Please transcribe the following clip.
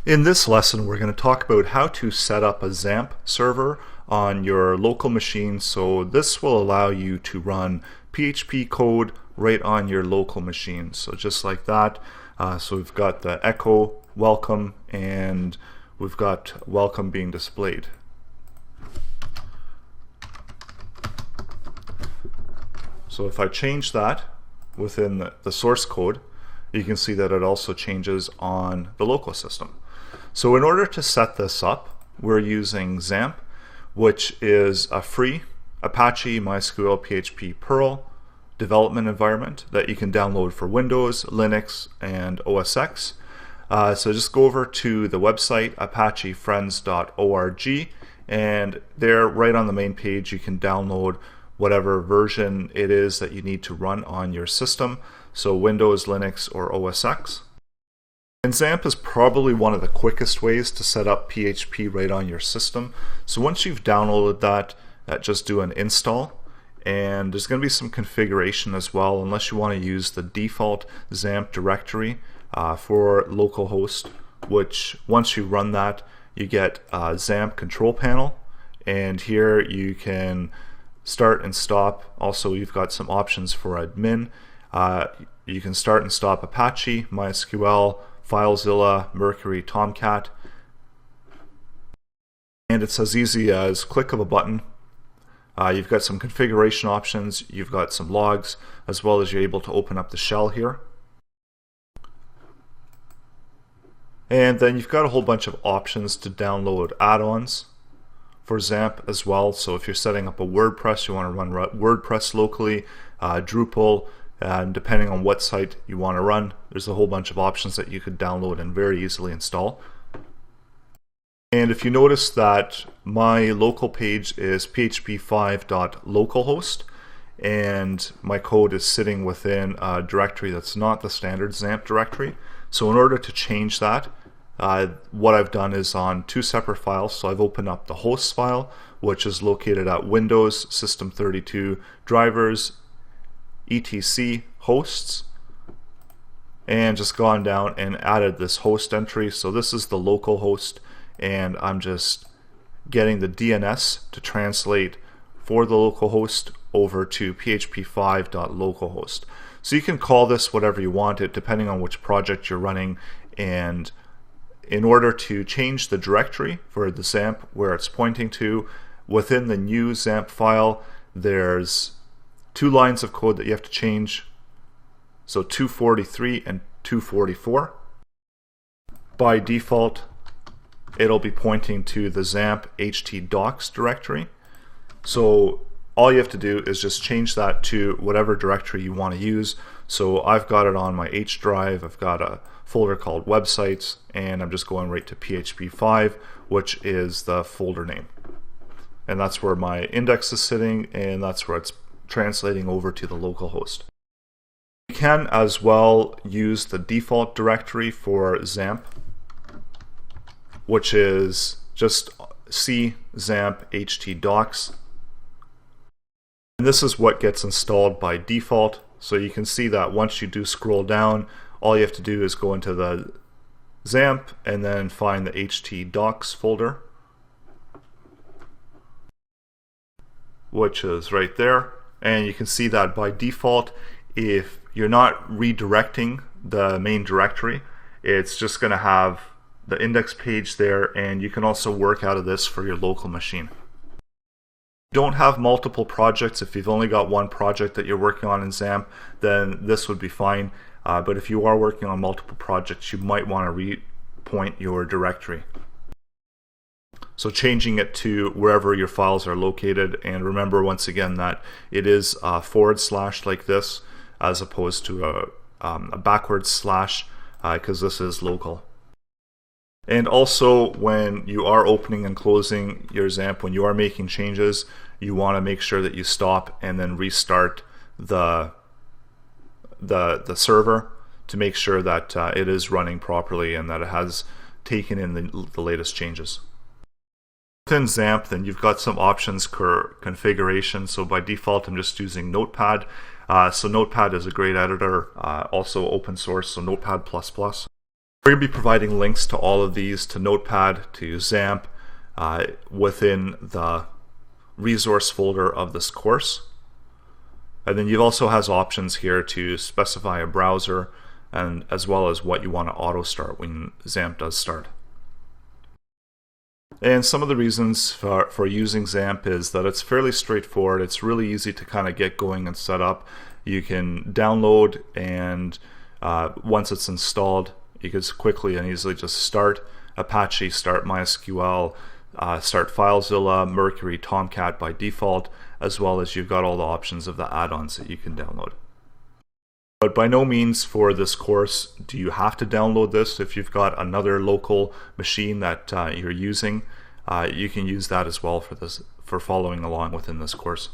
In this lesson, we're going to talk about how to set up a XAMPP server on your local machine. So this will allow you to run PHP code right on your local machine. So just like that. So we've got the echo welcome and we've got welcome being displayed. So if I change that within the source code, you can see that it also changes on the local system. So in order to set this up, we're using XAMPP, which is a free Apache, MySQL, PHP, Perl development environment that you can download for Windows, Linux, and OS X. So just go over to the website apachefriends.org, and there right on the main page you can download whatever version it is that you need to run on your system, so Windows, Linux, or OS X. And XAMPP is probably one of the quickest ways to set up PHP right on your system. So once you've downloaded that, just do an install, and there's going to be some configuration as well, unless you want to use the default XAMPP directory for localhost, which once you run that, you get a XAMPP control panel, and here you can start and stop. Also, you've got some options for admin. You can start and stop Apache, MySQL, FileZilla, Mercury, Tomcat, and it's as easy as click of a button. You've got some configuration options, you've got some logs, as well as you're able to open up the shell here. And then you've got a whole bunch of options to download add-ons for XAMPP as well. So if you're setting up a WordPress, you want to run WordPress locally, Drupal, and depending on what site you want to run, there's a whole bunch of options that you could download and very easily install. And if you notice that my local page is php5.localhost, and my code is sitting within a directory that's not the standard XAMPP directory. So in order to change that, what I've done is on two separate files. So I've opened up the hosts file, which is located at Windows System32 drivers etc hosts, and just gone down and added this host entry. So this is the local host, and I'm just getting the DNS to translate for the local host over to php5.localhost. So you can call this whatever you want it depending on which project you're running, and in order to change the directory for the XAMPP where it's pointing to within the new XAMPP file, there's two lines of code that you have to change, so 243 and 244. By default, it'll be pointing to the XAMPP htdocs directory. So all you have to do is just change that to whatever directory you want to use. So I've got it on my H drive, I've got a folder called websites, and I'm just going right to php5, which is the folder name. And that's where my index is sitting, and that's where it's translating over to the local host. You can as well use the default directory for XAMPP, which is just C XAMPP htdocs. And this is what gets installed by default. So you can see that once you do scroll down, all you have to do is go into the XAMPP and then find the htdocs folder, which is right there. And you can see that by default, if you're not redirecting the main directory, it's just going to have the index page there, and you can also work out of this for your local machine. If you don't have multiple projects, if you've only got one project that you're working on in XAMPP, then this would be fine. But if you are working on multiple projects, you might want to repoint your directory. So changing it to wherever your files are located, and remember once again that it is a / like this as opposed to a backward slash, because this is local. And also when you are opening and closing your XAMPP, when you are making changes, you want to make sure that you stop and then restart the server to make sure that it is running properly and that it has taken in the latest changes. Within XAMPP, then you've got some options for configuration. So by default, I'm just using Notepad. So Notepad is a great editor, also open source, so Notepad++. We're going to be providing links to all of these, to Notepad, to XAMPP, within the resource folder of this course. And then you also has options here to specify a browser, and as well as what you want to auto start when XAMPP does start. And some of the reasons for using XAMPP is that it's fairly straightforward. It's really easy to kind of get going and set up. You can download, and once it's installed, you can quickly and easily just start Apache, start MySQL, start FileZilla, Mercury, Tomcat by default, as well as you've got all the options of the add-ons that you can download. But by no means for this course do you have to download this. If you've got another local machine that you're using, you can use that as well for following along within this course.